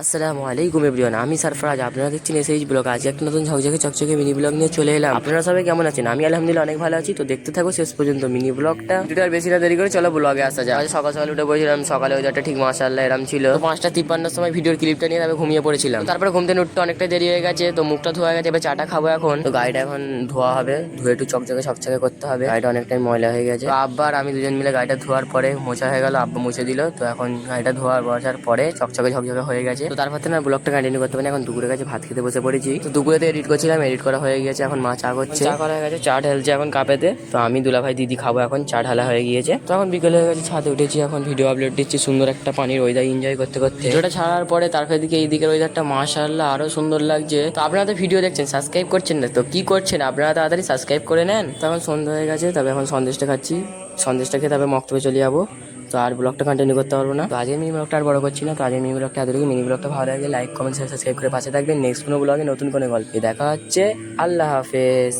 আসসালামু আলাইকুম এভরিওয়ান, আমি সারফরাজ। আপনারা দেখছেন এসএইচ ব্লগ। আজ একটা নতুন ঝকঝকে চকচকে মিনি ব্লগ নিয়ে চলে এলাম। আপনারা সবাই কেমন আছেন? আমি আলহামদুলিল্লাহ অনেক ভালো আছি। তো দেখতে থাকো শেষ পর্যন্ত মিনি ব্লগটা। ভিডিওটা আর বেশি না দেরি করে চলো ব্লগে আসা যাক। আজ সকাল সকাল উঠে বসেছিলাম, সকালে ওয়েদারটা ঠিক মাশাআল্লাহ এরম ছিল। তো 5:53 সময় ভিডিওর ক্লিপটা নিয়ে তারপরে ঘুমিয়ে পড়েছিলাম। তারপরে ঘুম থেকে উঠতে অনেকটা দেরি হয়ে গেছে, তো মুখটা ধোয়া গেছে, এবার চাটা খাবো এখন। তো গাড়িটা এখন ধোয়া হবে, ধুয়ে একটু চকচকে ছকছকে করতে হবে। গাড়িটা অনেকটাই ময়লা হয়ে গেছে। তো আব্বা আর আমি দুজন মিলে গাড়িটা ধোয়ার পরে মোছা হয়ে গেল, আব্বা মুছে দিল। তো এখন গাড়িটা ধোয়ার বসার পরে চকচকে ঝকঝকে হয়ে গেছে। তো তারপর না ব্লগটা কন্টিনিউ করতে পারি। এখন দুপুরের কাছে ভাত খেতে বসে পড়েছি। তো দুপুরেতে এডিট করছিলাম, এডিট করা হয়ে গেছে। এখন মা চা করছে, চা করা হয়ে গেছে, চা ঢালছে এখন কাপেতে। তো আমি দুলাভাই দিদি খাবো এখন, চা ঢালা হয়ে গিয়েছে। তো এখন বিকেলে হয়ে গেছে, ছাদে উঠেছি, এখন ভিডিও আপলোড দিচ্ছি সুন্দর একটা পানির ওয়েদার এনজয় করতে করতে। ভিডিওটা ছাড়ার পরে তারপরে দিকে এই দিকের ওয়েদারটা মাশাআল্লাহ আরো সুন্দর লাগছে। তো আপনারা তো ভিডিও দেখছেন, সাবস্ক্রাইব করছেন না, তো কি করছেন আপনারা? তাড়াতাড়ি সাবস্ক্রাইব করে নেন। তখন সন্ধ্যা হয়ে গেছে, তবে এখন সন্দেশটা খাচ্ছি। সন্দেশটা খেয়ে তবে মক্তবে চলে যাবো। তো আর ব্লগটা কন্টিনিউ করতে পারবো না। তো আজকের মিনি ব্লগটা আর বড় করছি না। তো আজকের মিনি ব্লগটা এতটুকু। মিনি ব্লগটা ভালো লাগে লাইক কমেন্ট সাবস্ক্রাইব করে পাশে থাকবেন। নেক্সট কোনো ব্লগে নতুন কোনো গল্পে দেখা হচ্ছে। আল্লাহ হাফেজ।